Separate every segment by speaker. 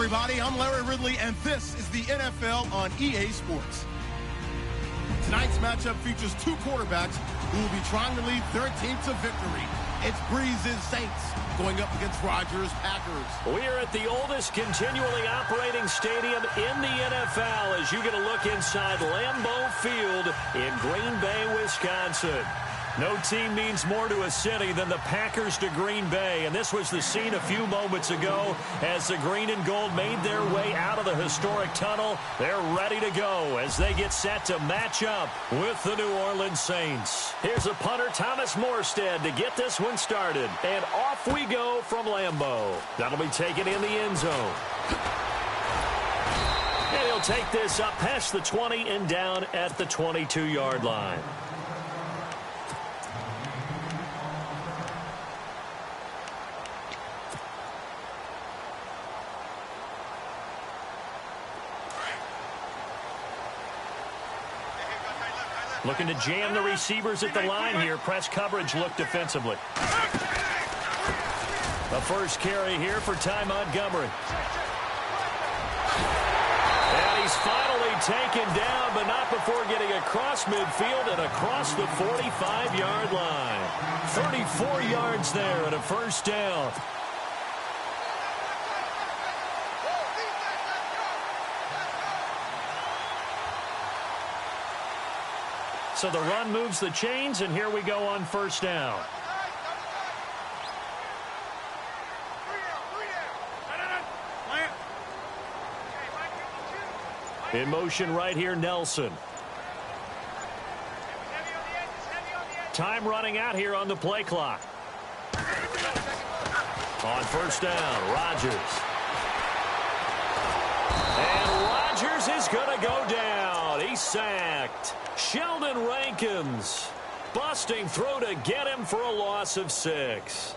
Speaker 1: everybody. I'm Larry Ridley, and this is the NFL on EA Sports. Tonight's matchup features two quarterbacks who will be trying to lead their team to victory. It's Breeze's Saints going up against Rodgers' Packers.
Speaker 2: We are at the oldest continually operating stadium in the NFL as you get a look inside Lambeau Field in Green Bay, Wisconsin. No team means more to a city than the Packers to Green Bay, and this was the scene a few moments ago as the green and gold made their way out of the historic tunnel. They're ready to go as they get set to match up with the New Orleans Saints. Here's the punter, Thomas Morstead, to get this one started, and off we go from Lambeau. That'll be taken in the end zone. And he'll take this up past the 20 and down at the 22-yard line. Looking to jam the receivers at the line here. Press coverage look defensively. The first carry here for Ty Montgomery. And he's finally taken down, but not before getting across midfield and across the 45-yard line. 34 yards there and a first down. So the run moves the chains, and here we go on first down. In motion right here, Nelson. Time running out here on the play clock. On first down, Rodgers. And Rodgers is going to go down. He's sacked. Sheldon Rankins busting through to get him for a loss of 6.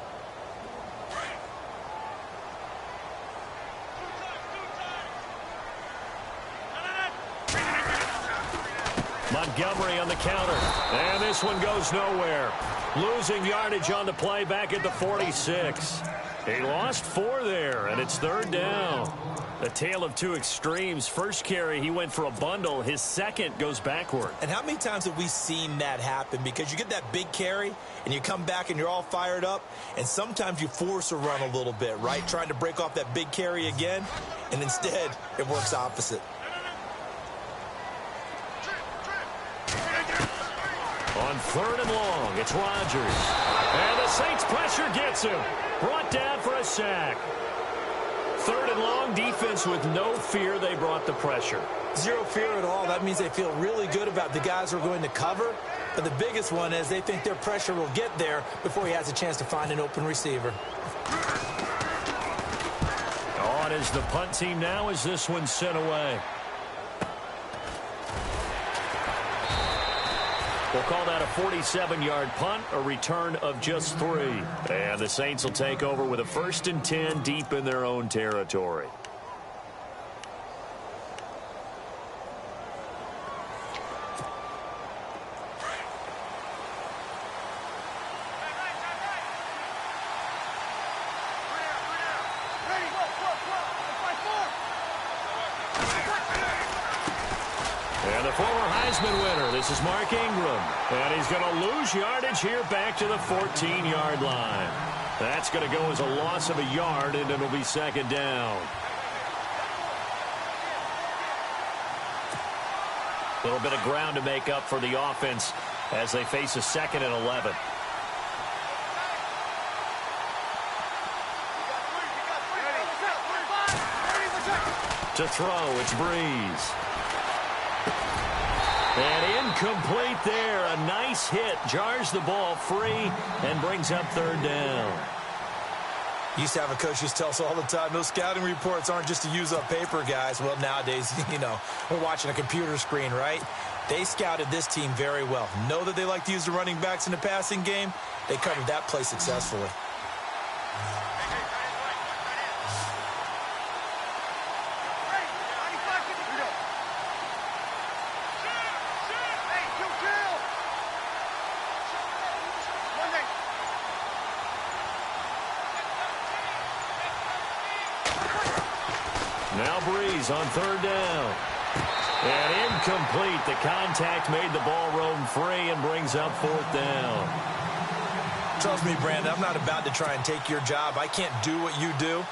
Speaker 2: Montgomery on the counter. And this one goes nowhere. Losing yardage on the play back at the 46. He lost 4 there, and it's third down. A tale of two extremes. First carry, he went for a bundle. His second goes backward.
Speaker 3: And how many times have we seen that happen? Because you get that big carry, and you come back, and you're all fired up, and sometimes you force a run a little bit, right? Trying to break off that big carry again, and instead, it works opposite.
Speaker 2: On third and long, it's Rodgers. And the Saints pressure gets him. Brought down for a sack. Third and long, defense with no fear. They brought the pressure.
Speaker 3: Zero fear at all. That means they feel really good about the guys who are going to cover. But the biggest one is they think their pressure will get there before he has a chance to find an open receiver.
Speaker 2: On is the punt team now as this one's sent away. We'll call that a 47-yard punt, a return of just 3. And the Saints will take over with a 1st and 10 deep in their own territory. And the former Heisman winner, this is Mark Ingram. And he's going to lose yardage here back to the 14-yard line. That's going to go as a loss of a yard, and it'll be second down. A little bit of ground to make up for the offense as they face a 2nd and 11. To throw, it's Breeze. And incomplete there. A nice hit. Jars the ball free and brings up third down.
Speaker 3: Used to have a coach who tell us all the time, those scouting reports aren't just to use up paper, guys. Well, nowadays, we're watching a computer screen, right? They scouted this team very well. Know that they like to use the running backs in the passing game. They covered that play successfully.
Speaker 2: Now Breeze on third down. And incomplete. The contact made the ball roam free and brings up fourth down.
Speaker 3: Trust me, Brandon, I'm not about to try and take your job. I can't do what you do.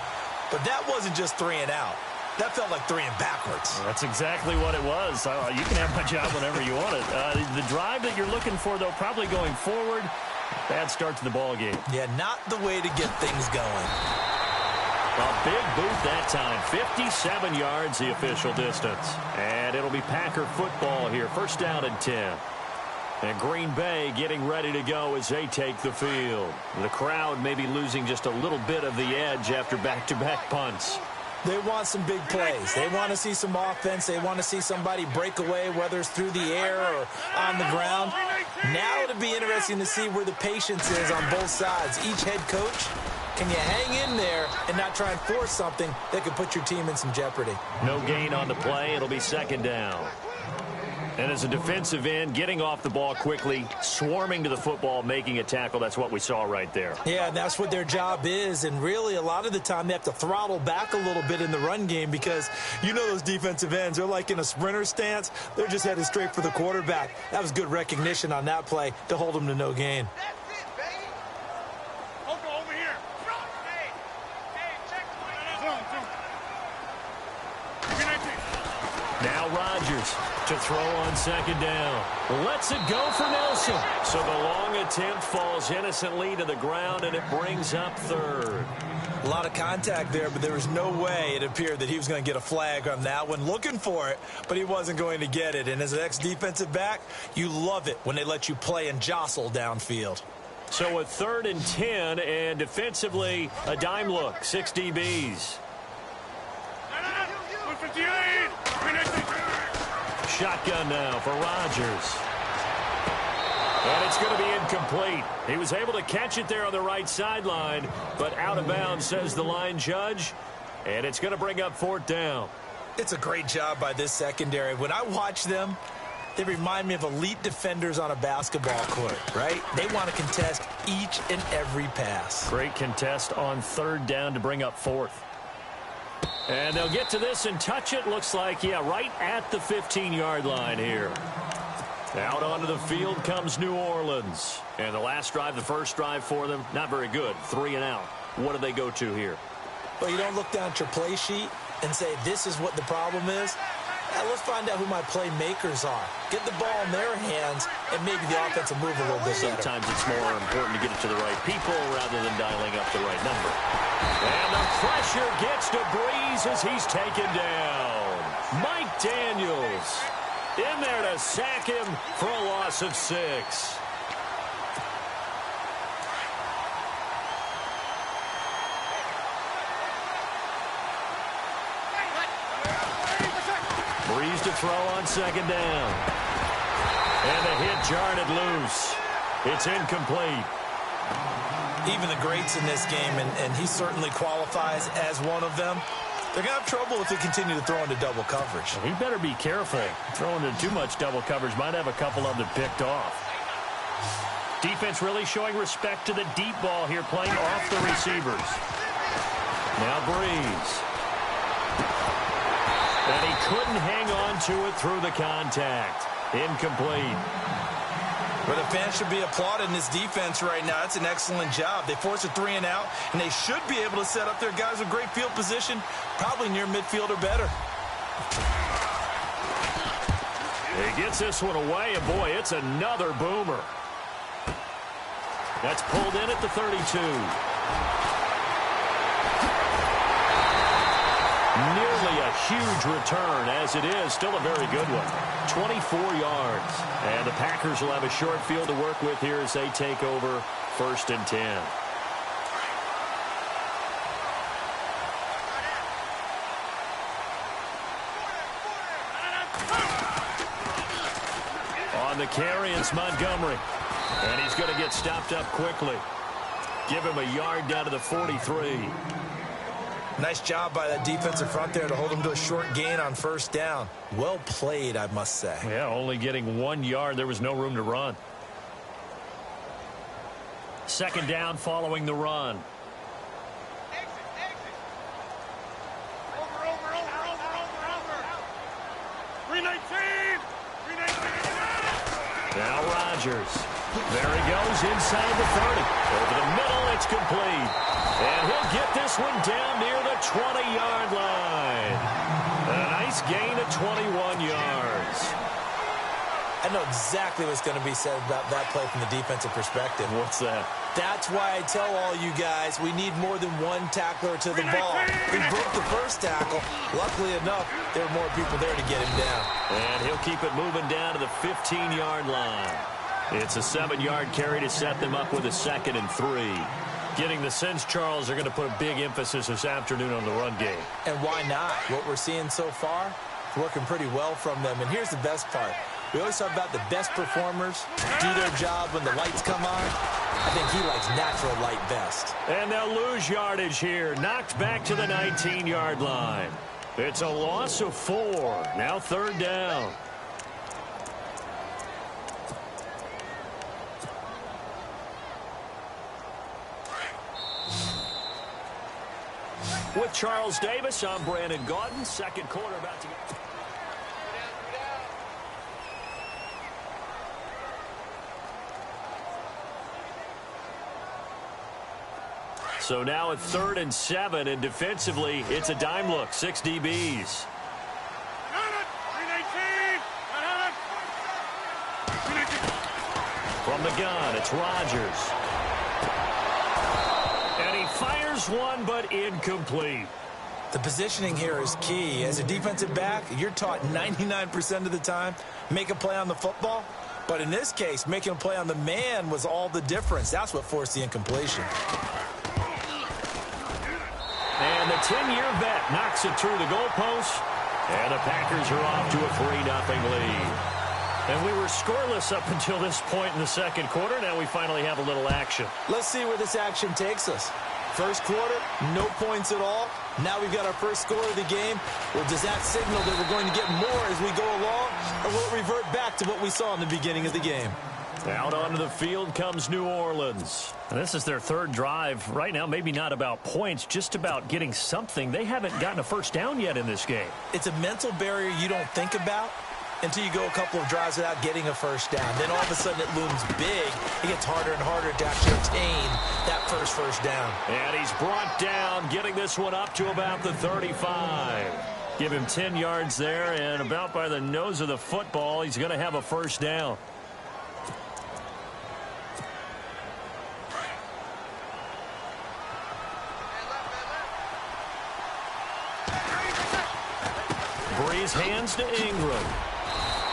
Speaker 3: But that wasn't just 3 and out. That felt like 3 and backwards.
Speaker 4: That's exactly what it was. You can have my job whenever you want it. The drive that you're looking for, though, probably going forward. Bad start to the ball game.
Speaker 3: Yeah, not the way to get things going.
Speaker 2: A big boot that time. 57 yards, the official distance. And it'll be Packer football here. First down and 10. And Green Bay getting ready to go as they take the field. The crowd may be losing just a little bit of the edge after back-to-back punts.
Speaker 3: They want some big plays. They want to see some offense. They want to see somebody break away, whether it's through the air or on the ground. Now it'll be interesting to see where the patience is on both sides. Each head coach, can you hang in there and not try and force something that could put your team in some jeopardy?
Speaker 2: No gain on the play. It'll be second down. And as a defensive end, getting off the ball quickly, swarming to the football, making a tackle, that's what we saw right there.
Speaker 3: Yeah, and that's what their job is. And really, a lot of the time, they have to throttle back a little bit in the run game because you know those defensive ends, they're like in a sprinter stance. They're just headed straight for the quarterback. That was good recognition on that play to hold them to no gain.
Speaker 2: Now Rodgers to throw on second down. Lets it go for Nelson. So the long attempt falls innocently to the ground, and it brings up third.
Speaker 3: A lot of contact there, but there was no way it appeared that he was going to get a flag on that one. Looking for it, but he wasn't going to get it. And as an ex-defensive back, you love it when they let you play and jostle downfield.
Speaker 2: So a third and 10, and defensively, a dime look. 6 DBs. Shotgun now for Rodgers. And it's going to be incomplete. He was able to catch it there on the right sideline, but out of bounds, says the line judge. And it's going to bring up fourth down.
Speaker 3: It's a great job by this secondary. When I watch them, they remind me of elite defenders on a basketball court, right? They want to contest each and every pass.
Speaker 2: Great contest on third down to bring up fourth. And they'll get to this and touch it. Looks like, yeah, right at the 15-yard line here. Out onto the field comes New Orleans. And the last drive, the first drive for them, not very good. 3 and out. What do they go to here?
Speaker 3: Well, you don't look down at your play sheet and say, this is what the problem is. Let's find out who my playmakers are. Get the ball in their hands, and maybe the offense will move a little bit better.
Speaker 2: Sometimes it's more important to get it to the right people rather than dialing up the right number. And the pressure gets to Breeze as he's taken down. Mike Daniels in there to sack him for a loss of 6. Breeze to throw on second down. And the hit jarred it loose. It's incomplete.
Speaker 3: Even the greats in this game, and he certainly qualifies as one of them, they're going to have trouble if they continue to throw into double coverage.
Speaker 4: He better be careful. Throwing into too much double coverage might have a couple of them picked off. Defense really showing respect to the deep ball here, playing off the receivers.
Speaker 2: Now Breeze. And he couldn't hang on to it through the contact. Incomplete.
Speaker 3: But the fans should be applauding this defense right now. It's an excellent job. They force a 3 and out, and they should be able to set up their guys with great field position, probably near midfield or better.
Speaker 2: He gets this one away, and boy, it's another boomer. That's pulled in at the 32. Nearly a huge return, as it is. Still a very good one. 24 yards. And the Packers will have a short field to work with here as they take over first and 10. On the carry, it's Montgomery. And he's going to get stopped up quickly. Give him a yard down to the 43.
Speaker 3: Nice job by that defensive front there to hold him to a short gain on first down. Well played, I must say.
Speaker 2: Yeah, only getting 1 yard. There was no room to run. Second down following the run. Now Rodgers. There he goes inside the 30. Over the middle, it's complete. And he'll get this one down near the 20-yard line. A nice gain of 21 yards.
Speaker 3: I know exactly what's going to be said about that play from the defensive perspective.
Speaker 2: What's that?
Speaker 3: That's why I tell all you guys we need more than one tackler to the ball. He broke the first tackle. Luckily enough, there were more people there to get him down.
Speaker 2: And he'll keep it moving down to the 15-yard line. It's a 7-yard carry to set them up with a 2nd and 3. Getting the sense, Charles, they're going to put a big emphasis this afternoon on the run game.
Speaker 3: And why not? What we're seeing so far, working pretty well from them. And here's the best part. We always talk about the best performers do their job when the lights come on. I think he likes natural light best.
Speaker 2: And they'll lose yardage here. Knocked back to the 19-yard line. It's a loss of 4. Now 3rd down. With Charles Davis, I'm Brandon Gaudin. Second quarter about to get... So now it's 3rd and 7, and defensively, it's a dime look. 6 DBs. From the gun, it's Rodgers. And he fires one, but incomplete.
Speaker 3: The positioning here is key. As a defensive back, you're taught 99% of the time, make a play on the football. But in this case, making a play on the man was all the difference. That's what forced the incompletion.
Speaker 2: And the 10-year vet knocks it through the goalpost. And the Packers are off to a 3-0 lead. And we were scoreless up until this point in the second quarter. Now we finally have a little action.
Speaker 3: Let's see where this action takes us. First quarter, no points at all. Now we've got our first score of the game. Well, does that signal that we're going to get more as we go along? Or will it revert back to what we saw in the beginning of the game?
Speaker 2: Out onto the field comes New Orleans.
Speaker 4: And this is their 3rd drive. Right now, maybe not about points, just about getting something. They haven't gotten a first down yet in this game.
Speaker 3: It's a mental barrier you don't think about until you go a couple of drives without getting a first down. Then all of a sudden it looms big. It gets harder and harder to actually obtain that first down.
Speaker 2: And he's brought down, getting this one up to about the 35. Give him 10 yards there, and about by the nose of the football, he's going to have a first down. Breeze hands to Ingram.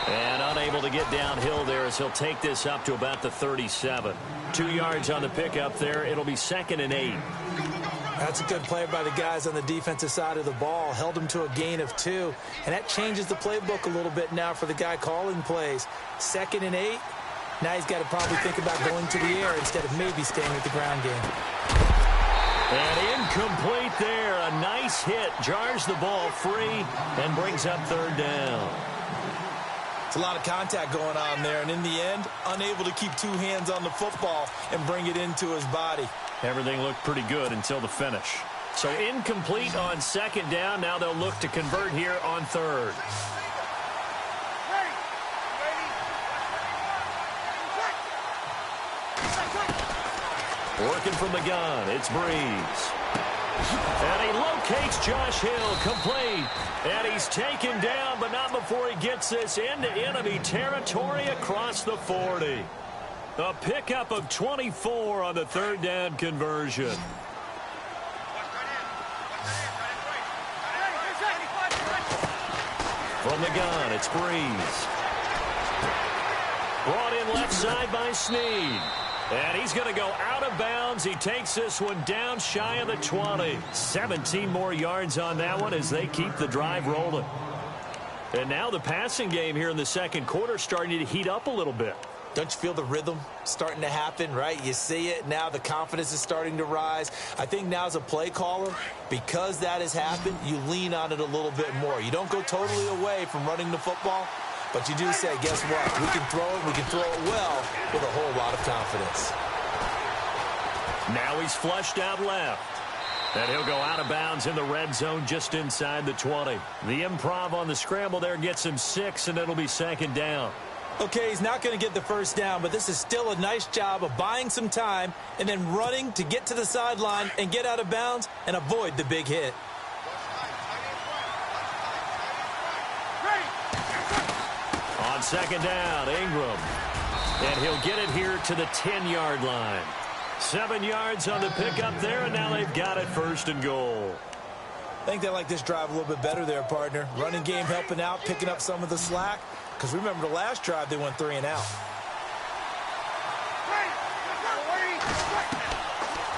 Speaker 2: And unable to get downhill there as he'll take this up to about the 37. 2 yards on the pickup there. It'll be 2nd and 8.
Speaker 3: That's a good play by the guys on the defensive side of the ball. Held him to a gain of 2. And that changes the playbook a little bit now for the guy calling plays. 2nd and 8. Now he's got to probably think about going to the air instead of maybe staying with the ground game.
Speaker 2: And incomplete there. A nice hit. Jars the ball free and brings up 3rd down.
Speaker 3: It's a lot of contact going on there, and in the end, unable to keep 2 hands on the football and bring it into his body.
Speaker 4: Everything looked pretty good until the finish.
Speaker 2: So incomplete on 2nd down. Now they'll look to convert here on 3rd. Working from the gun, it's Breeze. And he locates Josh Hill, complete. And he's taken down, but not before he gets this into enemy territory across the 40. A pickup of 24 on the 3rd down conversion. From the gun, it's Breeze. Brought in left side by Snead. And he's going to go out of bounds. He takes this one down shy of the 20. 17 more yards on that one as they keep the drive rolling. And now the passing game here in the second quarter starting to heat up a little bit.
Speaker 3: Don't you feel the rhythm starting to happen, right? You see it now. The confidence is starting to rise. I think now as a play caller, because that has happened, you lean on it a little bit more. You don't go totally away from running the football, but you do say, guess what? We can throw it. We can throw it well with a whole lot of confidence.
Speaker 2: Now he's flushed out left. And he'll go out of bounds in the red zone just inside the 20. The improv on the scramble there gets him 6, and it'll be second down.
Speaker 3: Okay, he's not going to get the first down, but this is still a nice job of buying some time and then running to get to the sideline and get out of bounds and avoid the big hit.
Speaker 2: On second down, Ingram. And he'll get it here to the 10-yard line. 7 yards on the pickup there, and now they've got it first and goal.
Speaker 3: I think they like this drive a little bit better there, partner. Running game helping out, picking up some of the slack. Because remember the last drive, they went 3 and out.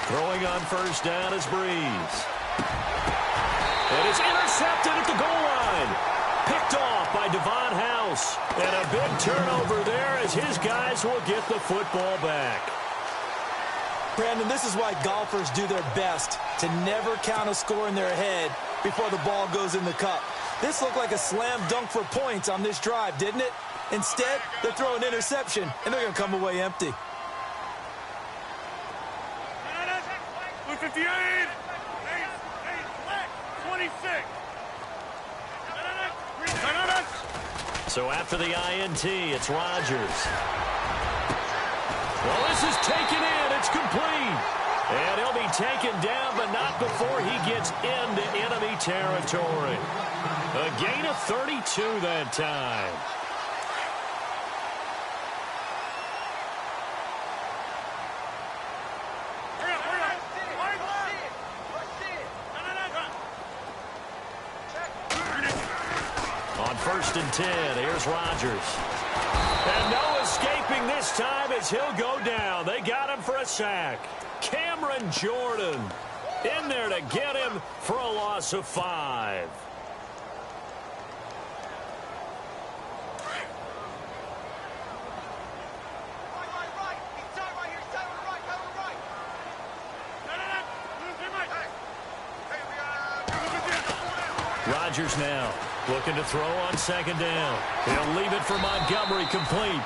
Speaker 2: Throwing on first down is Breeze. It is intercepted at the goal line. Picked off by Devon House. And a big turnover there as his guys will get the football back.
Speaker 3: Brandon, this is why golfers do their best to never count a score in their head before the ball goes in the cup. This looked like a slam dunk for points on this drive, didn't it? Instead, they throw an interception, and they're going to come away empty.
Speaker 5: 58, 26.
Speaker 2: So after the INT, it's Rodgers. Well, this is taken in. It's complete. And he'll be taken down, but not before he gets into enemy territory. A gain of 32 that time. On first and 10, here's Rodgers. And no escaping this time as he'll go down. They got him for a sack. Cameron Jordan in there to get him for a loss of 5. Rodgers now looking to throw on second down. He'll leave it for Montgomery complete.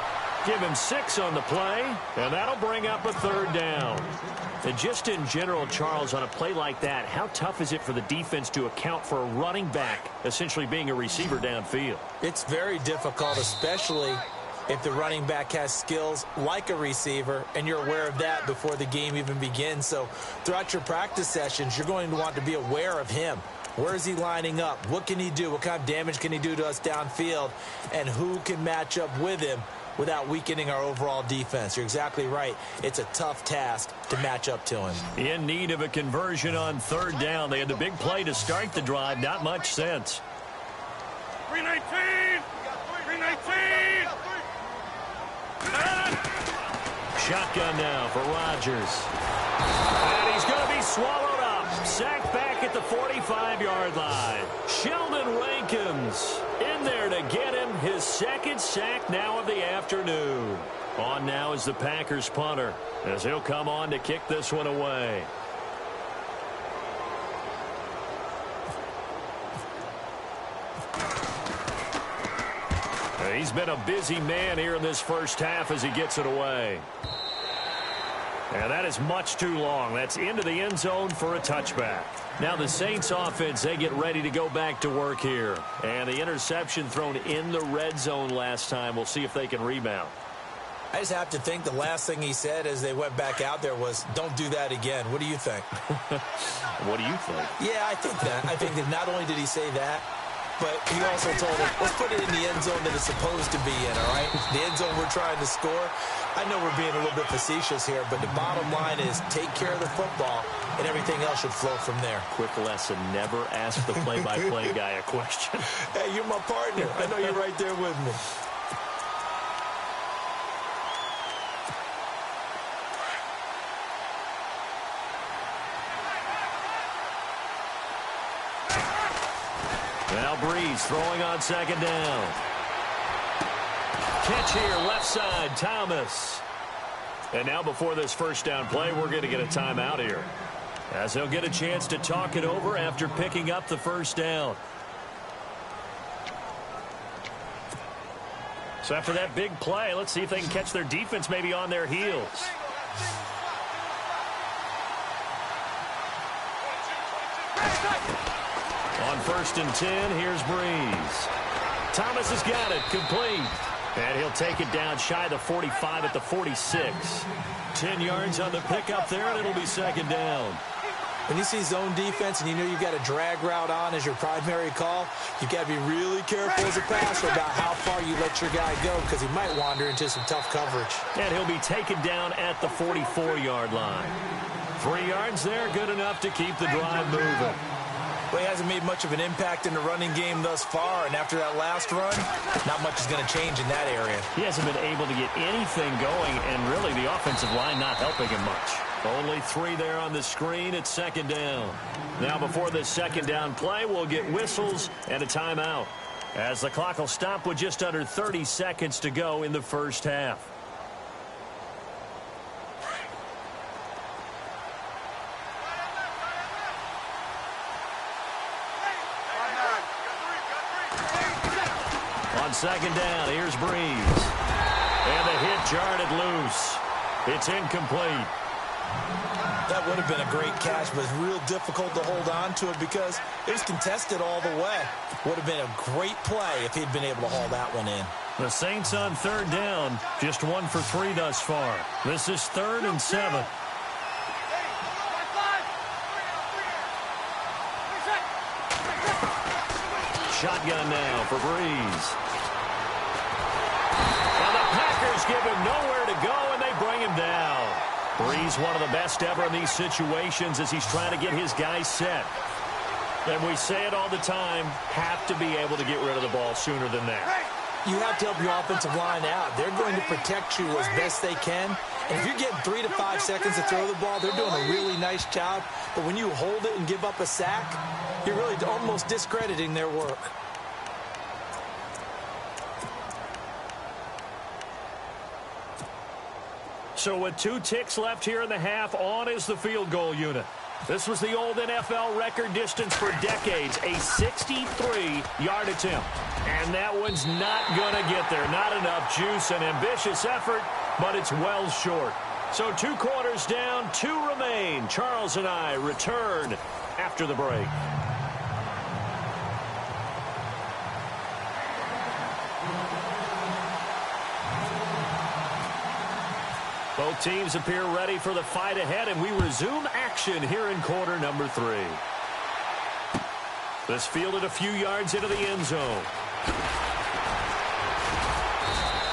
Speaker 2: Give him 6 on the play, and that'll bring up a third down. And just in general, Charles, on a play like that, how tough is it for the defense to account for a running back essentially being a receiver downfield?
Speaker 3: It's very difficult, especially if the running back has skills like a receiver, and you're aware of that before the game even begins. So throughout your practice sessions, you're going to want to be aware of him. Where is he lining up? What can he do? What kind of damage can he do to us downfield? And who can match up with him without weakening our overall defense? You're exactly right. It's a tough task to match up to him.
Speaker 2: In need of a conversion on third down. They had the big play to start the drive. Not much sense.
Speaker 5: 319! 319!
Speaker 2: Shotgun now for Rodgers. And he's going to be swallowed up. Sacked back at the 45-yard line. Sheldon Rankins in there to get him his second sack now of the afternoon. On now is the Packers punter as he'll come on to kick this one away. He's been a busy man here in this first half as he gets it away. And that is much too long. That's into the end zone for a touchback. Now the Saints offense, they get ready to go back to work here. And the interception thrown in the red zone last time. We'll see if they can rebound.
Speaker 3: I just have to think the last thing he said as they went back out there was, don't do that again. What do you think?
Speaker 2: What do you think?
Speaker 3: Yeah, I think that. I think that not only did he say that, but he also told him, let's put it in the end zone that it's supposed to be in, all right? The end zone we're trying to score. I know we're being a little bit facetious here, but the bottom line is take care of the football, and everything else should flow from there.
Speaker 2: Quick lesson, never ask the play-by-play guy a question.
Speaker 3: Hey, you're my partner. I know you're right there with me.
Speaker 2: Now Breeze throwing on second down. Catch here, left side, Thomas. And now before this first down play, we're going to get a timeout here, as they'll get a chance to talk it over after picking up the first down. So after that big play, let's see if they can catch their defense maybe on their heels. On 1st and 10, here's Breeze. Thomas has got it, complete. And he'll take it down shy of the 45 at the 46. 10 yards on the pickup there, and it'll be 2nd down.
Speaker 3: When you see zone defense and you know you've got a drag route on as your primary call, you've got to be really careful as a passer about how far you let your guy go because he might wander into some tough coverage.
Speaker 2: And he'll be taken down at the 44-yard line. 3 yards there, good enough to keep the drive moving.
Speaker 3: Well, he hasn't made much of an impact in the running game thus far, and after that last run, not much is going to change in that area.
Speaker 2: He hasn't been able to get anything going, and really the offensive line not helping him much. Only 3 there on the screen. It's 2nd down. Now before this 2nd down play, we'll get whistles and a timeout, as the clock will stop with just under 30 seconds to go in the first half. On 2nd down, here's Breeze. And the hit jarred it loose. It's incomplete.
Speaker 3: That would have been a great catch, but it's real difficult to hold on to it because it was contested all the way. Would have been a great play if he'd been able to haul that one in.
Speaker 2: The Saints on 3rd down, just 1 for 3 thus far. This is 3rd and 7. Shotgun now for Breeze. And the Packers give him nowhere to go, and they bring him down. Breeze, one of the best ever in these situations as he's trying to get his guys set. And we say it all the time, have to be able to get rid of the ball sooner than that.
Speaker 3: You have to help your offensive line out. They're going to protect you as best they can. And if you're getting 3 to 5 seconds to throw the ball, they're doing a really nice job. But when you hold it and give up a sack, you're really almost discrediting their work.
Speaker 2: So with 2 ticks left here in the half, on is the field goal unit. This was the old NFL record distance for decades, a 63-yard attempt. And that one's not going to get there. Not enough juice, an ambitious effort, but it's well short. So 2 quarters down, 2 remain. Charles and I return after the break. Both teams appear ready for the fight ahead, and we resume action here in quarter number 3. This fielded a few yards into the end zone.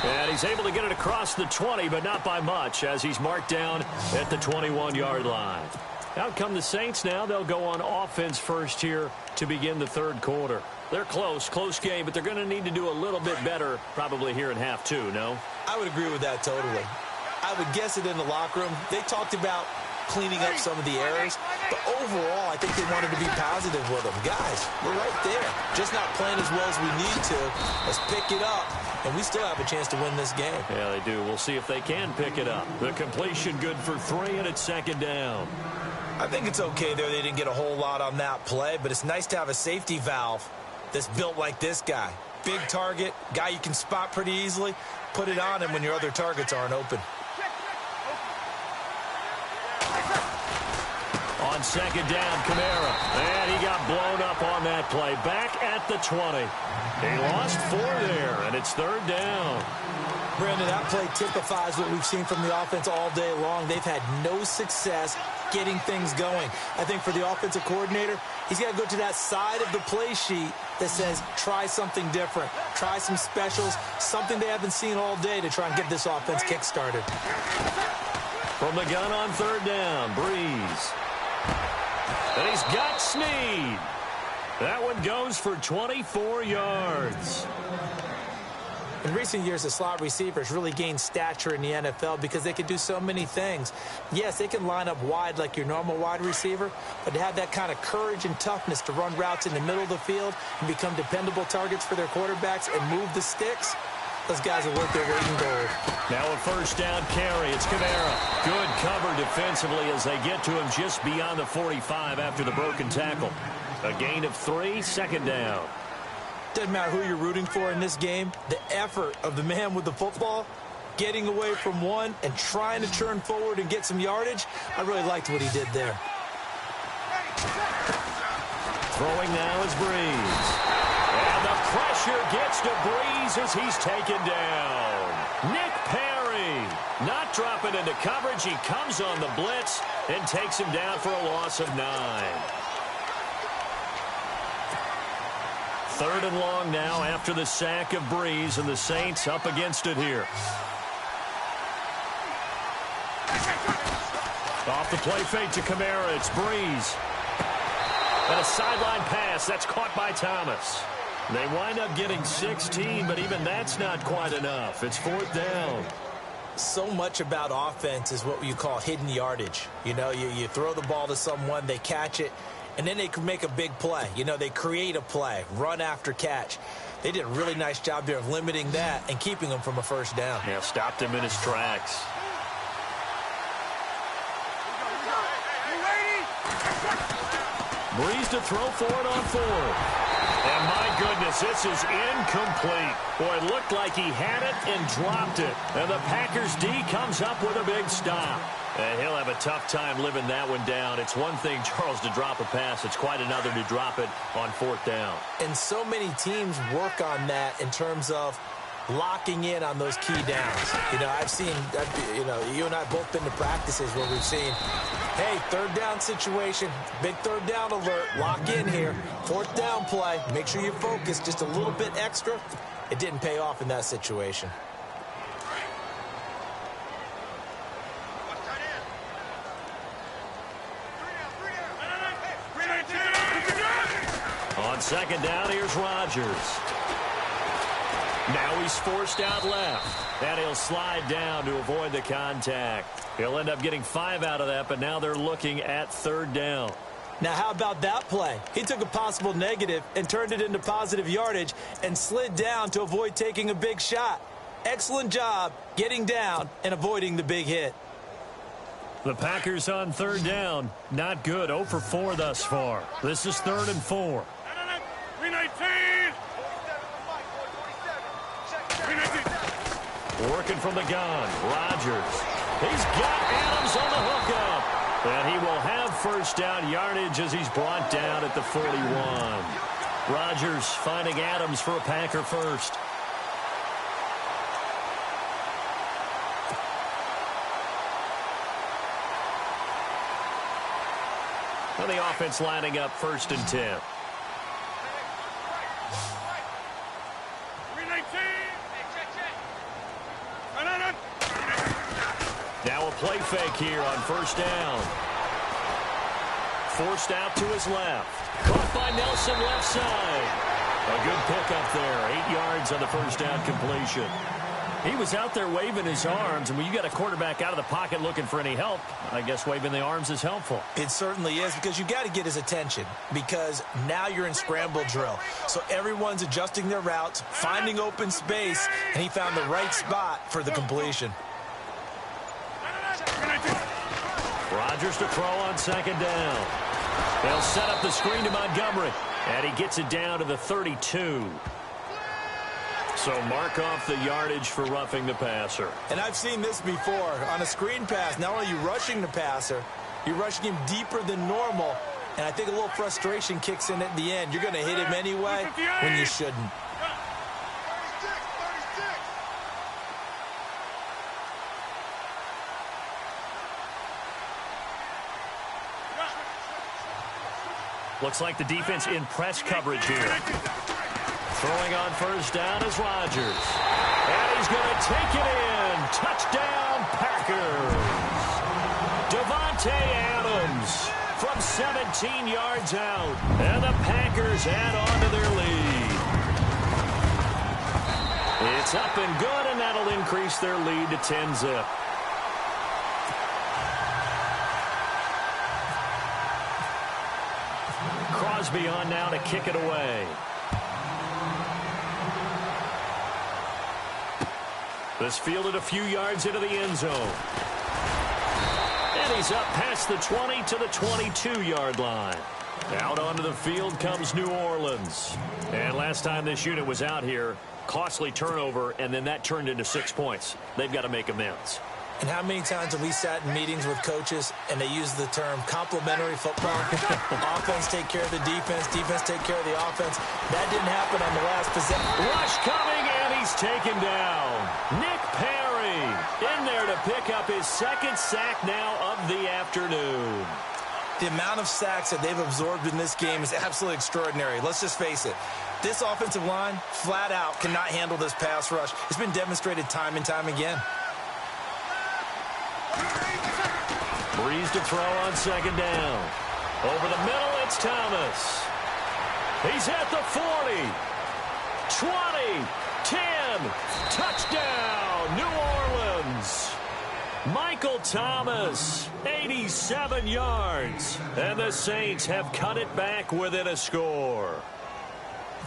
Speaker 2: And he's able to get it across the 20, but not by much, as he's marked down at the 21-yard line. Out come the Saints now. They'll go on offense first here to begin the 3rd quarter. They're close game, but they're going to need to do a little bit better probably here in half 2, no?
Speaker 3: I would agree with that totally. I would guess it in the locker room. They talked about cleaning up some of the errors, but overall, I think they wanted to be positive with them. Guys, we're right there. Just not playing as well as we need to. Let's pick it up, and we still have a chance to win this game.
Speaker 2: Yeah, they do. We'll see if they can pick it up. The completion good for 3, and it's 2nd down.
Speaker 3: I think it's okay there. They didn't get a whole lot on that play, but it's nice to have a safety valve that's built like this guy. Big target, guy you can spot pretty easily. Put it on him when your other targets aren't open.
Speaker 2: On 2nd down, Kamara. And he got blown up on that play. Back at the 20. He lost 4 there, and it's 3rd down.
Speaker 3: Brandon, that play typifies what we've seen from the offense all day long. They've had no success getting things going. I think for the offensive coordinator, he's got to go to that side of the play sheet that says, try something different. Try some specials, something they haven't seen all day to try and get this offense kick-started.
Speaker 2: From the gun on 3rd down, Breeze. And he's got Snead. That one goes for 24 yards.
Speaker 3: In recent years, the slot receivers really gained stature in the NFL because they can do so many things. Yes, they can line up wide like your normal wide receiver, but to have that kind of courage and toughness to run routes in the middle of the field and become dependable targets for their quarterbacks and move the sticks, those guys are worth their weight in gold.
Speaker 2: Now a 1st down carry. It's Kamara. Good cover defensively as they get to him just beyond the 45 after the broken tackle. A gain of 3, 2nd down.
Speaker 3: Doesn't matter who you're rooting for in this game. The effort of the man with the football, getting away from one and trying to turn forward and get some yardage, I really liked what he did there.
Speaker 2: Throwing now is Breeze. And the pressure gets to Breeze as he's taken down. Nick Perry not dropping into coverage. He comes on the blitz and takes him down for a loss of 9. 3rd and long now after the sack of Breeze, and the Saints up against it here. Off the play fake to Kamara. It's Breeze. And a sideline pass. That's caught by Thomas. They wind up getting 16, but even that's not quite enough. It's 4th down.
Speaker 3: So much about offense is what you call hidden yardage. You know, you throw the ball to someone, they catch it, and then they can make a big play. You know, they create a play, run after catch. They did a really nice job there of limiting that and keeping him from a 1st down.
Speaker 2: Yeah, stopped him in his tracks. Breeze to throw for it on 4th. And my goodness, this is incomplete. Boy, it looked like he had it and dropped it. And the Packers D comes up with a big stop. And he'll have a tough time living that one down. It's one thing, Charles, to drop a pass. It's quite another to drop it on 4th down.
Speaker 3: And so many teams work on that in terms of locking in on those key downs. You know, you and I both been to practices where we've seen, hey, 3rd down situation, big 3rd down alert, lock in here, 4th down play, make sure you focus just a little bit extra. It didn't pay off in that situation.
Speaker 2: On 2nd down, here's Rodgers. Now he's forced out left, and he'll slide down to avoid the contact. He'll end up getting 5 out of that, but now they're looking at 3rd down.
Speaker 3: Now, how about that play? He took a possible negative and turned it into positive yardage and slid down to avoid taking a big shot. Excellent job getting down and avoiding the big hit.
Speaker 2: The Packers on 3rd down. Not good. 0 for 4 thus far. This is 3rd and 4.
Speaker 5: 319.
Speaker 2: Working from the gun. Rodgers. He's got Adams on the hookup. And he will have 1st down yardage as he's brought down at the 41. Rodgers finding Adams for a Packer first. And the offense lining up 1st and 10. Now a play fake here on 1st down. Forced out to his left. Caught by Nelson left side. A good pickup there. 8 yards on the 1st down completion. He was out there waving his arms, and when you got a quarterback out of the pocket looking for any help, I guess waving the arms is helpful.
Speaker 3: It certainly is, because you got to get his attention, because now you're in scramble drill. So everyone's adjusting their routes, finding open space, and he found the right spot for the completion.
Speaker 2: Rodgers to throw on 2nd down. They'll set up the screen to Montgomery, and he gets it down to the 32. So mark off the yardage for roughing the passer.
Speaker 3: And I've seen this before. On a screen pass, not only are you rushing the passer, you're rushing him deeper than normal. And I think a little frustration kicks in at the end. You're going to hit him anyway when you shouldn't.
Speaker 2: Looks like the defense in press coverage here. Throwing on 1st down is Rodgers. And he's going to take it in. Touchdown, Packers. Davante Adams from 17 yards out. And the Packers add on to their lead. It's up and good, and that'll increase their lead to 10-zip. Crosby on now to kick it away. This fielded a few yards into the end zone. And he's up past the 20 to the 22-yard line. Out onto the field comes New Orleans. And last time this unit was out here, costly turnover, and then that turned into 6 points. They've got to make amends.
Speaker 3: And how many times have we sat in meetings with coaches and they use the term complementary football? Offense take care of the defense, defense take care of the offense. That didn't happen on the last possession.
Speaker 2: Rush coming, and he's taken down. Nick Perry in there to pick up his second sack now of the afternoon.
Speaker 3: The amount of sacks that they've absorbed in this game is absolutely extraordinary. Let's just face it. This offensive line, flat out, cannot handle this pass rush. It's been demonstrated time and time again.
Speaker 2: Breeze to throw on second down. Over the middle, it's Thomas. He's at the 40. 20. 10. Touchdown, New Orleans. Michael Thomas, 87 yards. And the Saints have cut it back within a score.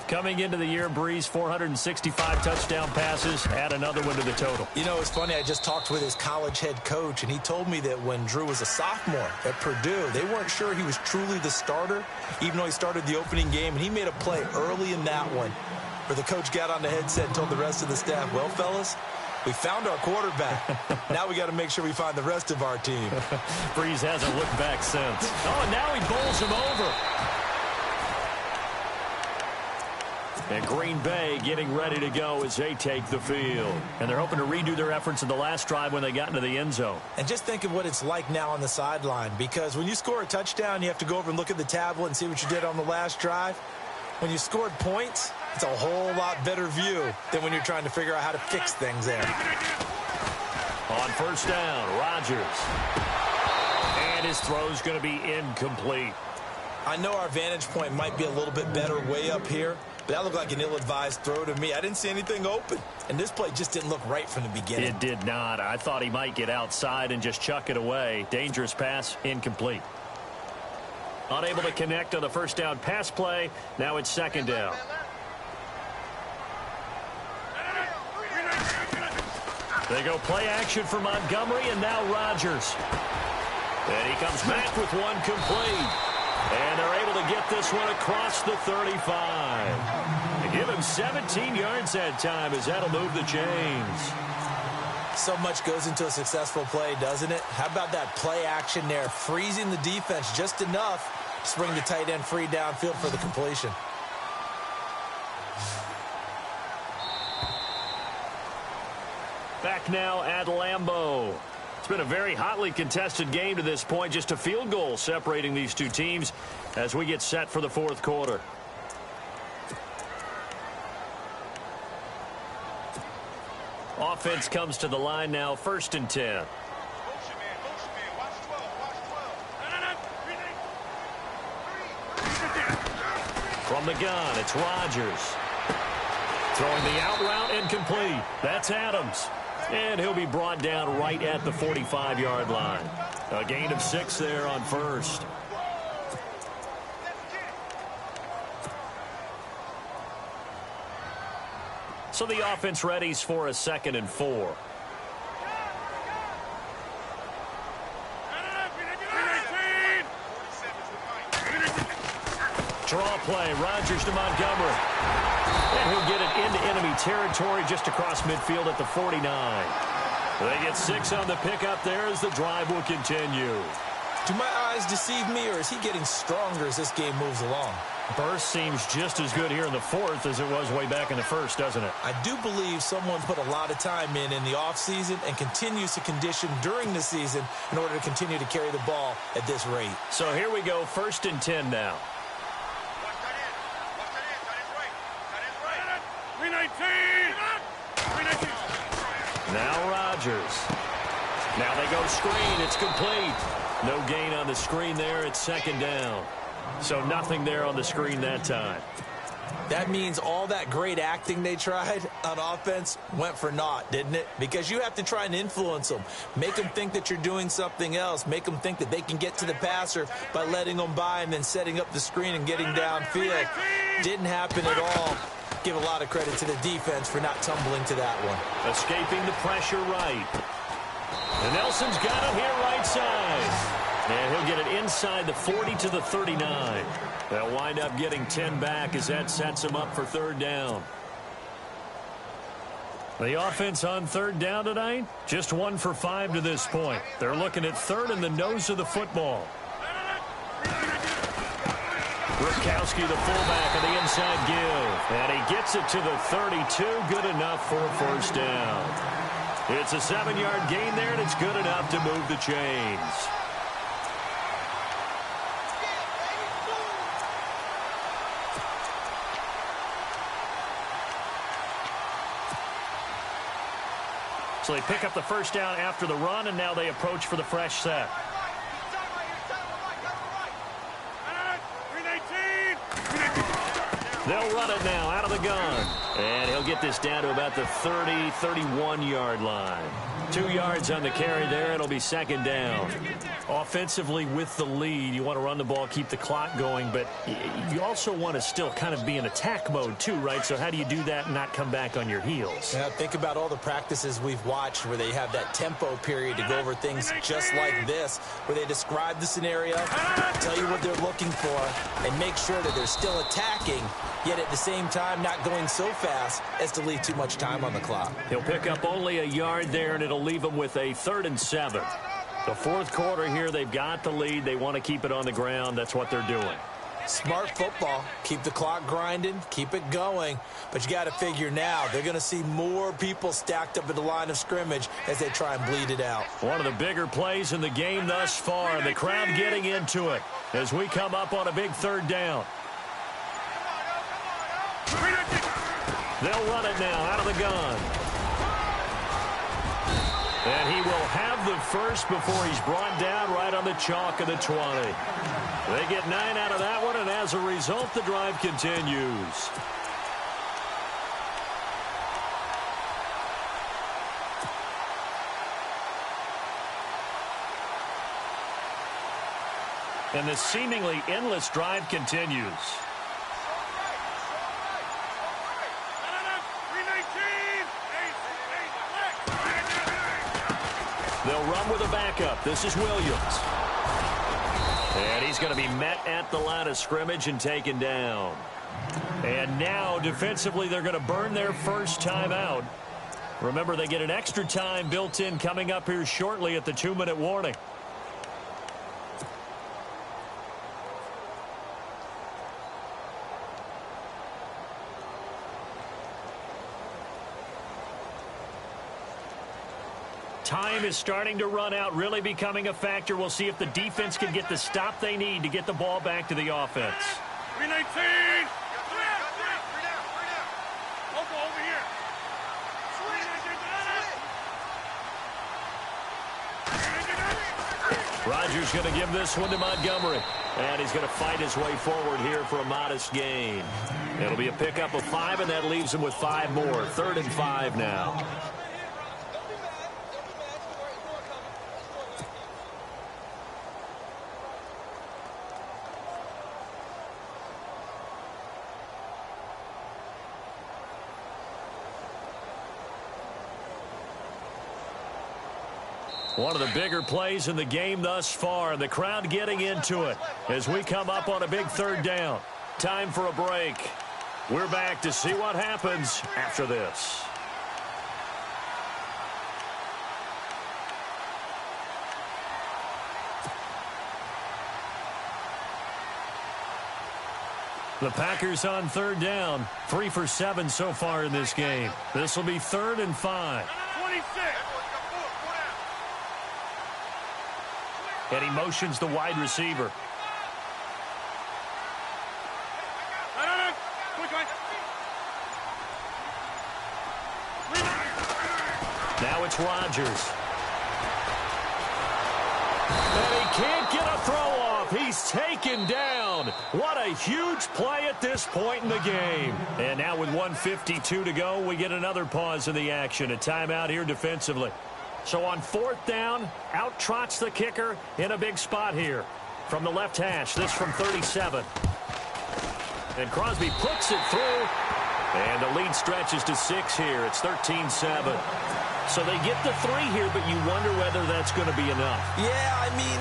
Speaker 2: Coming into the year, Breeze, 465 touchdown passes. Add another one to the total.
Speaker 3: You know, it's funny. I just talked with his college head coach, and he told me that when Drew was a sophomore at Purdue, they weren't sure he was truly the starter, even though he started the opening game, and he made a play early in that one where the coach got on the headset and told the rest of the staff, well, fellas, we found our quarterback. Now we got to make sure we find the rest of our team.
Speaker 2: Breeze hasn't looked back since. Oh, and now he bowls him over. And Green Bay getting ready to go as they take the field. And they're hoping to redo their efforts in the last drive when they got into the end zone.
Speaker 3: And just think of what it's like now on the sideline, because when you score a touchdown, you have to go over and look at the tablet and see what you did on the last drive. When you scored points, it's a whole lot better view than when you're trying to figure out how to fix things there.
Speaker 2: On first down, Rodgers. And his throw's going to be incomplete.
Speaker 3: I know our vantage point might be a little bit better way up here, but that looked like an ill-advised throw to me. I didn't see anything open, and this play just didn't look right from the beginning.
Speaker 2: It did not. I thought he might get outside and just chuck it away. Dangerous pass, incomplete. Unable to connect on the first down pass play. Now it's second down. They go play action for Montgomery, and now Rodgers. And he comes back with one complete. And they're able to get this one across the 35. They give him 17 yards that time as that'll move the chains.
Speaker 3: So much goes into a successful play, doesn't it? How about that play action there, freezing the defense just enough to bring the tight end free downfield for the completion.
Speaker 2: Back now at Lambeau. It's been a very hotly contested game to this point. Just a field goal separating these two teams as we get set for the fourth quarter. Offense comes to the line now, 1st and 10. From the gun, it's Rodgers. Throwing the out route incomplete. That's Adams. And he'll be brought down right at the 45-yard line. A gain of 6 there on first. So the offense readies for a 2nd and 4. Draw play, Rodgers to Montgomery. And he'll get it into enemy territory just across midfield at the 49. They get 6 on the pickup there as the drive will continue.
Speaker 3: Do my eyes deceive me, or is he getting stronger as this game moves along?
Speaker 2: Burst seems just as good here in the 4th as it was way back in the 1st, doesn't it?
Speaker 3: I do believe someone put a lot of time in the offseason and continues to condition during the season in order to continue to carry the ball at this rate.
Speaker 2: So here we go, 1st and 10 now.
Speaker 5: 319.
Speaker 2: Now Rodgers. Now they go screen. It's complete. No gain on the screen there. It's 2nd down. So nothing there on the screen that time.
Speaker 3: That means all that great acting they tried on offense went for naught, didn't it? Because you have to try and influence them. Make them think that you're doing something else. Make them think that they can get to the passer by letting them by and then setting up the screen and getting downfield. Didn't happen at all. Give a lot of credit to the defense for not tumbling to that one.
Speaker 2: Escaping the pressure right. And Nelson's got it here right side. And he'll get it inside the 40 to the 39. They'll wind up getting 10 back as that sets him up for 3rd down.
Speaker 4: The offense on third down tonight, just 1 for 5 to this point. They're looking at third in the nose of the football. Rukowski, the fullback, on the inside give. And he gets it to the 32. Good enough for a first down. It's a 7-yard gain there, and it's good enough to move the chains. So they pick up the first down after the run, and now they approach for the fresh set. They'll run it now out of the gun. And he'll get this down to about the 30, 31-yard line. 2 yards on the carry there. It'll be second down. Offensively with the lead, you want to run the ball, keep the clock going, but you also want to still kind of be in attack mode too, right? So how do you do that and not come back on your heels?
Speaker 3: Yeah, think about all the practices we've watched where they have that tempo period to go over things just like this, where they describe the scenario, tell you what they're looking for, and make sure that they're still attacking, yet at the same time not going so fast as to leave too much time on the clock.
Speaker 4: He'll pick up only a yard there, and it'll leave him with a 3rd and 7. The fourth quarter here, they've got the lead. They want to keep it on the ground. That's what they're doing.
Speaker 3: Smart football. Keep the clock grinding. Keep it going. But you got to figure now they're going to see more people stacked up at the line of scrimmage as they try and bleed it out.
Speaker 4: One of the bigger plays in the game thus far. The crowd getting into it as we come up on a big 3rd down. They'll run it now out of the gun. And he will have the first before he's brought down right on the chalk of the 20. They get 9 out of that one, and as a result, the drive continues. And the seemingly endless drive continues. They'll run with a backup. This is Williams. And he's going to be met at the line of scrimmage and taken down. And now, defensively, they're going to burn their first time out. Remember, they get an extra time built in coming up here shortly at the 2-minute warning. Time is starting to run out, really becoming a factor. We'll see if the defense can get the stop they need to get the ball back to the offense.
Speaker 5: 319. Over here.
Speaker 4: Rodgers going to give this one to Montgomery. And he's going to fight his way forward here for a modest gain. It'll be a pickup of 5, and that leaves him with 5 more. 3rd and 5 now. One of the bigger plays in the game thus far. The crowd getting into it as we come up on a big 3rd down. Time for a break. We're back to see what happens after this. The Packers on 3rd down. 3 for 7 so far in this game. This will be 3rd and 5.
Speaker 5: 26.
Speaker 4: And he motions the wide receiver. Now it's Rodgers. And he can't get a throw off. He's taken down. What a huge play at this point in the game. And now with 1:52 to go, we get another pause in the action. A timeout here defensively. So on 4th down, out trots the kicker in a big spot here. From the left hash, this from 37. And Crosby puts it through. And the lead stretches to 6 here. It's 13-7. So they get the 3 here, but you wonder whether that's going to be enough.
Speaker 3: Yeah, I mean,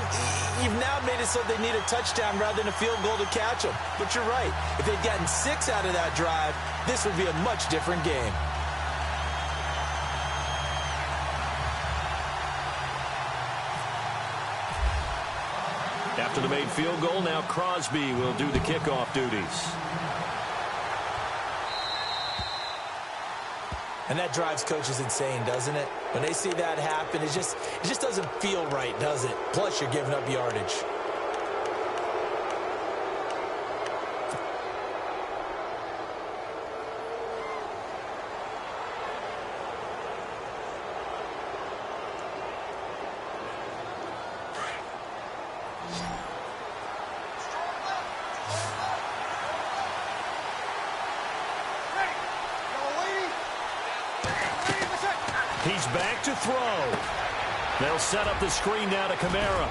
Speaker 3: you've now made it so they need a touchdown rather than a field goal to catch them. But you're right. If they'd gotten 6 out of that drive, this would be a much different game.
Speaker 2: After the made field goal, now Crosby will do the kickoff duties.
Speaker 3: And that drives coaches insane, doesn't it? When they see that happen, it just doesn't feel right, does it? Plus, you're giving up yardage.
Speaker 2: He's back to throw. They'll set up the screen now to Kamara.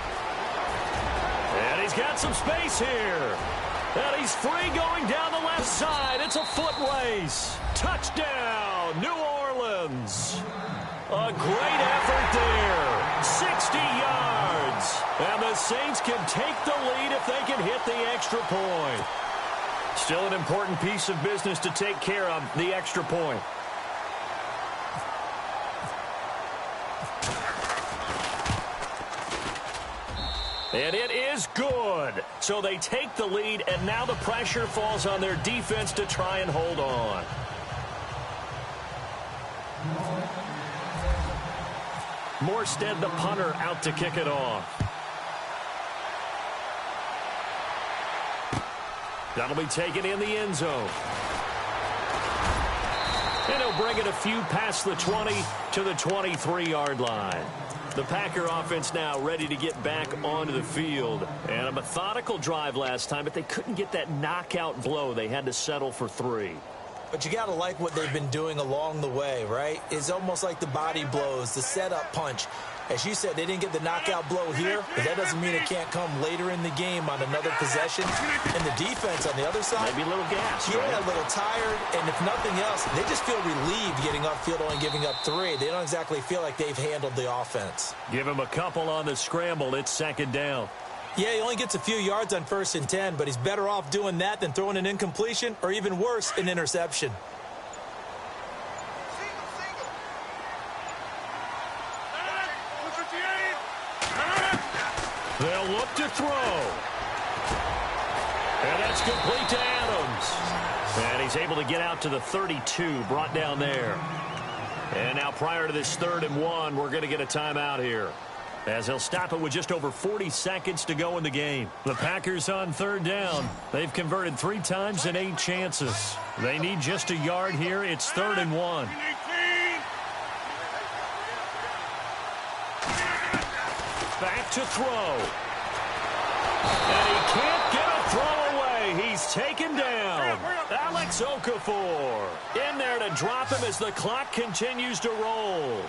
Speaker 2: And he's got some space here. And he's free going down the left side. It's a foot race. Touchdown, New Orleans. A great effort there. 60 yards. And the Saints can take the lead if they can hit the extra point. Still an important piece of business to take care of, the extra point. And it is good. So they take the lead, and now the pressure falls on their defense to try and hold on. Morstead, the punter, out to kick it off. That'll be taken in the end zone. And he'll bring it a few past the 20 to the 23-yard line. The Packer offense now ready to get back onto the field. And a methodical drive last time, but they couldn't get that knockout blow. They had to settle for 3.
Speaker 3: But you got to like what they've been doing along the way, right? It's almost like the body blows, the setup punch. As you said, they didn't get the knockout blow here, but that doesn't mean it can't come later in the game on another possession. And the defense on the other side,
Speaker 2: maybe a little gas.
Speaker 3: Yeah,
Speaker 2: right?
Speaker 3: A little tired. And if nothing else, they just feel relieved getting upfield, only giving up 3. They don't exactly feel like they've handled the offense.
Speaker 2: Give him a couple on the scramble. It's second down.
Speaker 3: Yeah, he only gets a few yards on 1st and 10, but he's better off doing that than throwing an incompletion or even worse, an interception.
Speaker 2: They'll look to throw. And that's complete to Adams. And he's able to get out to the 32, brought down there. And now prior to this 3rd and 1, we're going to get a timeout here, as he'll stop it with just over 40 seconds to go in the game. The Packers on 3rd down. They've converted 3 times in 8 chances. They need just a yard here. It's 3rd and 1. Back to throw. And he can't get a throw away. He's taken down. Alex Okafor in there to drop him as the clock continues to roll.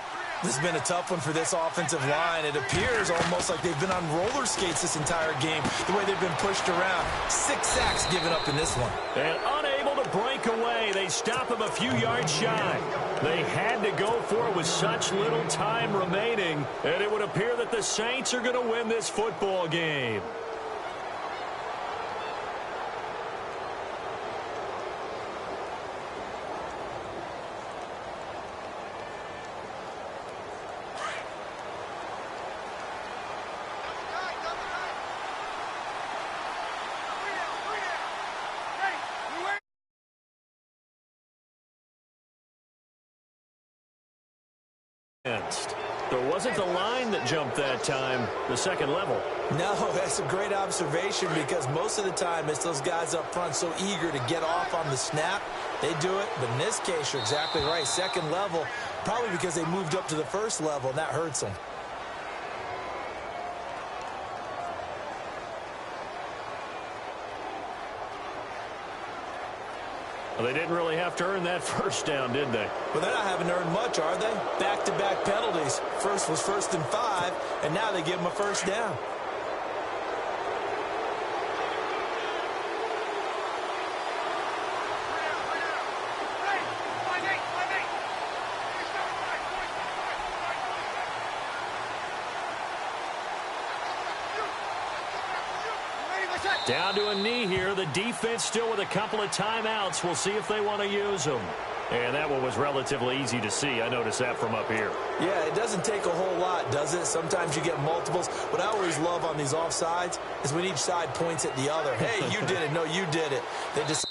Speaker 3: This has been a tough one for this offensive line. It appears almost like they've been on roller skates this entire game, the way they've been pushed around. 6 sacks given up in this one.
Speaker 2: And unable to break away, they stop him a few yards shy. They had to go for it with such little time remaining, and it would appear that the Saints are going to win this football game. There wasn't the line that jumped that time, the second level.
Speaker 3: No, that's a great observation, because most of the time it's those guys up front so eager to get off on the snap. They do it, but in this case, you're exactly right. Second level, probably because they moved up to the first level, and that hurts them.
Speaker 2: Well, they didn't really have to earn that first down, did they?
Speaker 3: Well, they're not having to earn much, are they? Back-to-back penalties. First was 1st and 5, and now they give them a first down.
Speaker 2: Down to a knee here. The defense still with a couple of timeouts. We'll see if they want to use them.
Speaker 4: And that one was relatively easy to see. I noticed that from up here.
Speaker 3: Yeah, it doesn't take a whole lot, does it? Sometimes you get multiples. What I always love on these offsides is when each side points at the other. Hey, you did it. No, you did it. They just...